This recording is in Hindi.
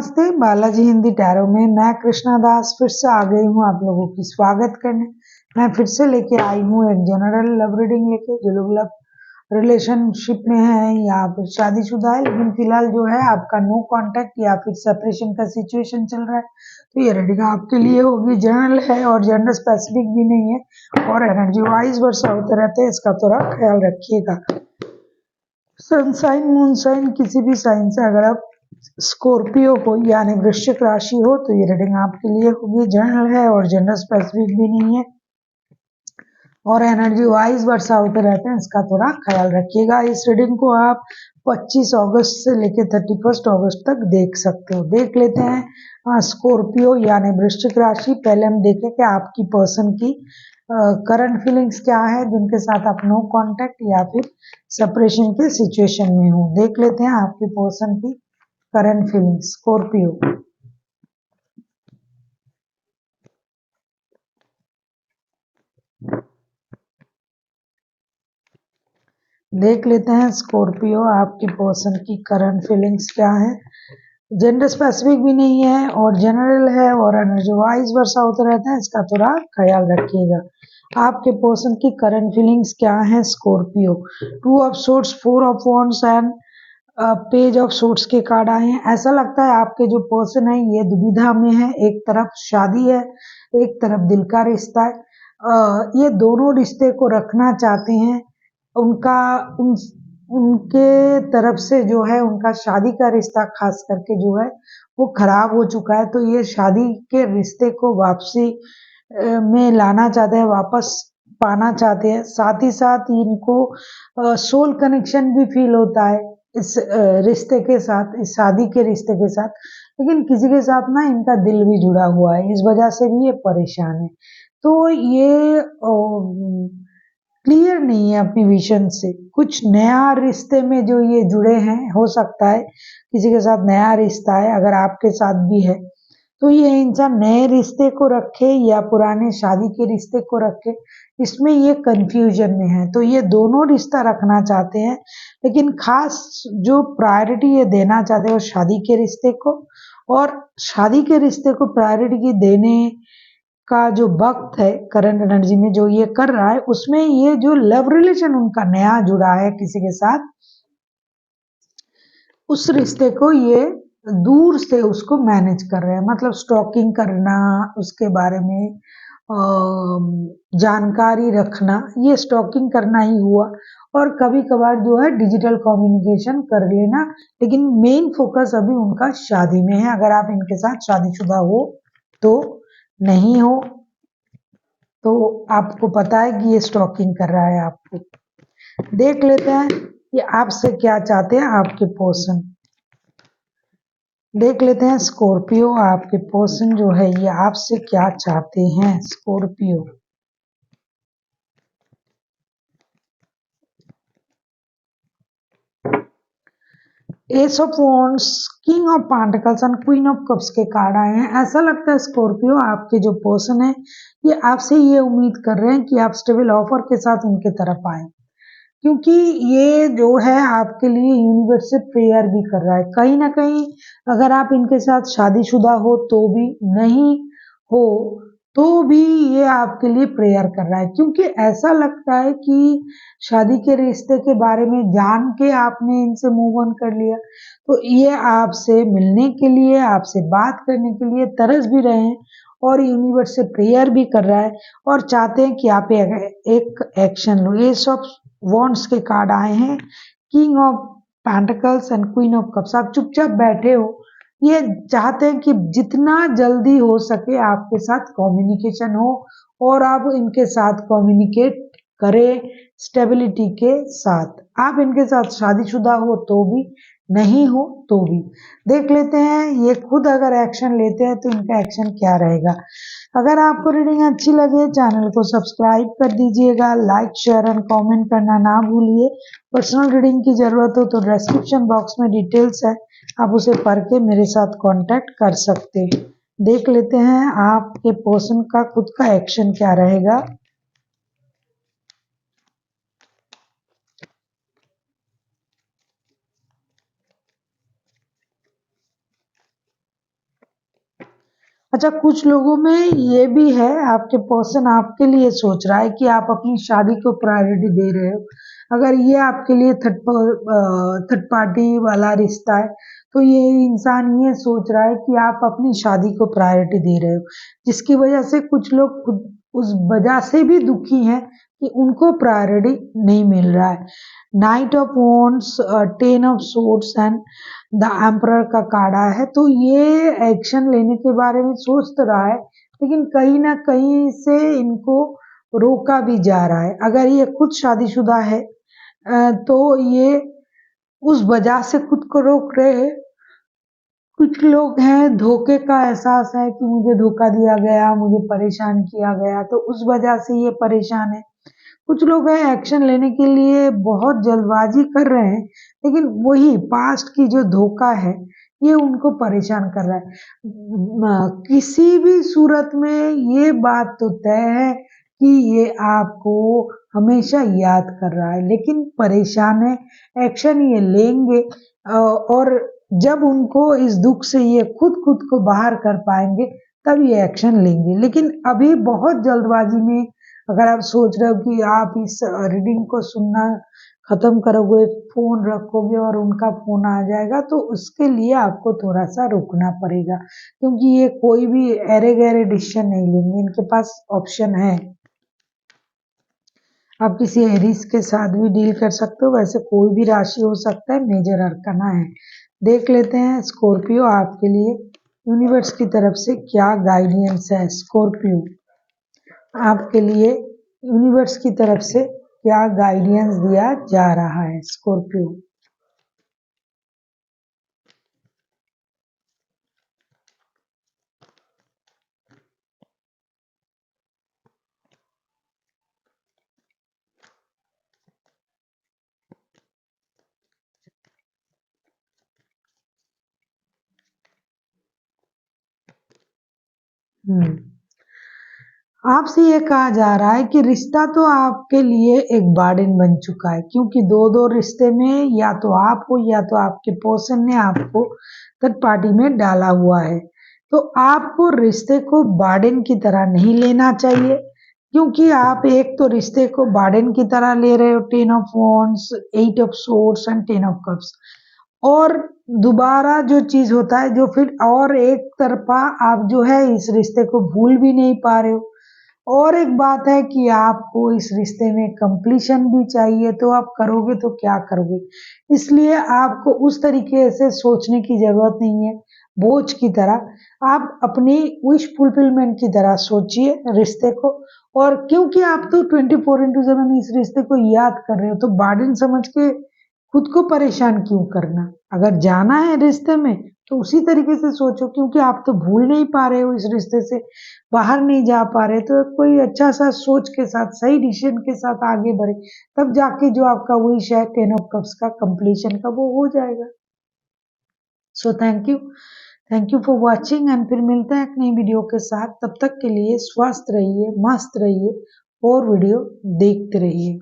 नमस्ते, बालाजी हिंदी टैरो में मैं कृष्णा दास फिर से आ गई हूँ आप लोगों की स्वागत करने। मैं फिर से लेके आई हूँ एक जनरल लव रीडिंग लेके। जो लोग लव रिलेशनशिप में है या फिर शादीशुदा है लेकिन फिलहाल जो है आपका नो कांटेक्ट या फिर सेपरेशन का सिचुएशन चल रहा है, तो ये रीडिंग आपके लिए होगी। जनरल है और जेंडर स्पेसिफिक भी नहीं है और एनर्जी वाइज वर्षा होते रहते हैं, इसका थोड़ा ख्याल रखिएगा। सनसाइन मून साइन किसी भी साइन से अगर आप स्कॉर्पियो हो यानी वृश्चिक राशि हो तो ये रीडिंग आपके लिए होगी। जनरल है और जेंडर स्पेसिफिक भी नहीं है और एनर्जी वाइज वर्षा होते रहते हैं, इसका थोड़ा ख्याल रखिएगा। इस रीडिंग को आप 25 अगस्त से लेकर 31 अगस्त तक देख सकते हो। देख लेते हैं स्कॉर्पियो यानी वृश्चिक राशि। पहले हम देखें कि आपकी पर्सन की करंट फीलिंग्स क्या है जिनके साथ आप नो कांटेक्ट या फिर सेपरेशन के सिचुएशन में हो। देख लेते हैं आपकी पर्सन की करंट फीलिंग्स स्कॉर्पियो। देख लेते हैं स्कॉर्पियो आपकी पर्सन की करंट फीलिंग्स क्या है। जेंडर स्पेसिफिक भी नहीं है और जनरल है और एनर्जी वाइज वर्षा होता रहता है, इसका थोड़ा ख्याल रखिएगा। आपके पर्सन की करंट फीलिंग्स क्या है Scorpio. 2 of swords, 4 of wands and page of swords के कार्ड आए हैं। ऐसा लगता है आपके जो पर्सन है ये दुविधा में है। एक तरफ शादी है, एक तरफ दिल का रिश्ता है। ये दोनों रिश्ते को रखना चाहते हैं। उनका उनके तरफ से जो है उनका शादी का रिश्ता खास करके जो है वो खराब हो चुका है, तो ये शादी के रिश्ते को वापसी में लाना चाहते हैं, वापस पाना चाहते हैं। साथ ही साथ इनको सोल कनेक्शन भी फील होता है इस रिश्ते के साथ, इस शादी के रिश्ते के साथ, लेकिन किसी के साथ ना इनका दिल भी जुड़ा हुआ है, इस वजह से भी ये परेशान है। तो ये क्लियर नहीं है अपनी विजन से। कुछ नया रिश्ते में जो ये जुड़े हैं, हो सकता है किसी के साथ नया रिश्ता है, अगर आपके साथ भी है तो ये इंसान नए रिश्ते को रखे या पुराने शादी के रिश्ते को रखे, इसमें ये कंफ्यूजन में है। तो ये दोनों रिश्ता रखना चाहते हैं लेकिन खास जो प्रायोरिटी ये देना चाहते हैं वो शादी के रिश्ते को, और शादी के रिश्ते को प्रायोरिटी देने का जो वक्त है करंट एनर्जी में जो ये कर रहा है, उसमें ये जो लव रिलेशन उनका नया जुड़ा है किसी के साथ, उस रिश्ते को ये दूर से उसको मैनेज कर रहे हैं। मतलब स्टॉकिंग करना, उसके बारे में जानकारी रखना, ये स्टॉकिंग करना ही हुआ। और कभी कभार जो है डिजिटल कम्युनिकेशन कर लेना, लेकिन मेन फोकस अभी उनका शादी में है। अगर आप इनके साथ शादीशुदा हो तो, नहीं हो तो आपको पता है कि ये स्टॉकिंग कर रहा है आपको। देख लेते हैं कि आपसे क्या चाहते हैं आपके पर्सन। देख लेते हैं स्कॉर्पियो आपके पर्सन जो है ये आपसे क्या चाहते हैं Scorpio. S of wands, king of pentacles and queen of cups के कार्ड आए हैं। ऐसा लगता है स्कॉर्पियो आपके जो पर्सन है ये आपसे ये उम्मीद कर रहे हैं कि आप स्टेबल ऑफर के साथ उनके तरफ आए, क्योंकि ये जो है आपके लिए यूनिवर्स से प्रेयर भी कर रहा है। कहीं ना कहीं अगर आप इनके साथ शादीशुदा हो तो भी, नहीं हो तो भी ये आपके लिए प्रेयर कर रहा है, क्योंकि ऐसा लगता है कि शादी के रिश्ते के बारे में जान के आपने इनसे मूव ऑन कर लिया, तो ये आपसे मिलने के लिए, आपसे बात करने के लिए तरस भी रहे हैं और यूनिवर्स से प्रेयर भी कर रहा है और चाहते हैं कि आप एक एक्शन लो। ये सब वॉन्ड्स के कार्ड आए हैं, king of pentacles and queen of cups. आप चुपचाप बैठे हो, ये चाहते हैं कि जितना जल्दी हो सके आपके साथ कम्युनिकेशन हो और आप इनके साथ कम्युनिकेट करें स्टेबिलिटी के साथ। आप इनके साथ शादीशुदा हो तो भी, नहीं हो तो भी। देख लेते हैं ये खुद अगर एक्शन लेते हैं तो इनका एक्शन क्या रहेगा। अगर आपको रीडिंग अच्छी लगे चैनल को सब्सक्राइब कर दीजिएगा, लाइक शेयर एंड कमेंट करना ना भूलिए। पर्सनल रीडिंग की जरूरत हो तो डिस्क्रिप्शन बॉक्स में डिटेल्स है, आप उसे पढ़ के मेरे साथ कांटेक्ट कर सकते हैं। देख लेते हैं आपके पर्सन का खुद का एक्शन क्या रहेगा। अच्छा, कुछ लोगों में ये भी है, आपके पर्सन आपके लिए सोच रहा है कि आप अपनी शादी को प्रायोरिटी दे रहे हो। अगर ये आपके लिए थर्ड पार्टी वाला रिश्ता है, तो ये इंसान ये सोच रहा है कि आप अपनी शादी को प्रायोरिटी दे रहे हो, जिसकी वजह से कुछ लोग खुद उस वजह से भी दुखी हैं कि उनको प्रायोरिटी नहीं मिल रहा है। Night of wands, 10 of swords and the emperor का कार्ड है, तो ये एक्शन लेने के बारे में सोच तो रहा है, लेकिन कहीं ना कहीं से इनको रोका भी जा रहा है। अगर ये खुद शादीशुदा है तो ये उस वजह से खुद को रोक रहे हैं। कुछ लोग हैं, धोखे का एहसास है कि मुझे धोखा दिया गया, मुझे परेशान किया गया, तो उस वजह से ये परेशान है। कुछ लोग हैं, एक्शन लेने के लिए बहुत जल्दबाजी कर रहे हैं, लेकिन वही पास्ट की जो धोखा है, ये उनको परेशान कर रहा है। किसी भी सूरत में ये बात तो तय है कि ये आपको हमेशा याद कर रहा है, लेकिन परेशान है। एक्शन ये लेंगे और जब उनको इस दुख से ये खुद को बाहर कर पाएंगे, तब ये एक्शन लेंगे। लेकिन अभी बहुत जल्दबाजी में अगर आप सोच रहे हो कि आप इस रीडिंग को सुनना खत्म करोगे, फोन रखोगे और उनका फोन आ जाएगा, तो उसके लिए आपको थोड़ा सा रुकना पड़ेगा, क्योंकि ये कोई भी अरे गहरे डिसीजन नहीं लेंगे। इनके पास ऑप्शन है। आप किसी एरीज के साथ भी डील कर सकते हो, वैसे कोई भी राशि हो सकता है, मेजर अरकाना है। देख लेते हैं स्कॉर्पियो आपके लिए यूनिवर्स की तरफ से क्या गाइडेंस है। स्कॉर्पियो आपके लिए यूनिवर्स की तरफ से क्या गाइडेंस दिया जा रहा है। स्कॉर्पियो आपसे ये कहा जा रहा है कि रिश्ता तो आपके लिए एक बर्डन बन चुका है, क्योंकि दो रिश्ते में या तो आप हो या तो आपके पर्सन ने आपको थर्ड पार्टी में डाला हुआ है। तो आपको रिश्ते को बर्डन की तरह नहीं लेना चाहिए, क्योंकि आप एक तो रिश्ते को बर्डन की तरह ले रहे हो। 10 of wands, 8 of swords and 10 of cups. और दोबारा जो चीज होता है, जो फिर और एक तरफा आप जो है इस रिश्ते को भूल भी नहीं पा रहे हो। और एक बात है कि आपको इस रिश्ते में कंप्लीशन भी चाहिए, तो आप करोगे तो क्या करोगे। इसलिए आपको उस तरीके से सोचने की जरूरत नहीं है बोझ की तरह। आप अपनी विश फुलफिलमेंट की तरह सोचिए रिश्ते को। और क्योंकि आप तो 24/7 इस रिश्ते को याद कर रहे हो, तो बर्डन समझ के खुद को परेशान क्यों करना। अगर जाना है रिश्ते में तो उसी तरीके से सोचो, क्योंकि आप तो भूल नहीं पा रहे हो, इस रिश्ते से बाहर नहीं जा पा रहे, तो कोई अच्छा सा सोच के साथ सही डिसीजन के साथ आगे बढ़े, तब जाके जो आपका विश है 10 ऑफ कप्स का कंप्लीशन का, वो हो जाएगा। So thank you for watching, and फिर मिलते हैं एक नई वीडियो के साथ। तब तक के लिए स्वस्थ रहिए, मस्त रहिए और वीडियो देखते रहिए।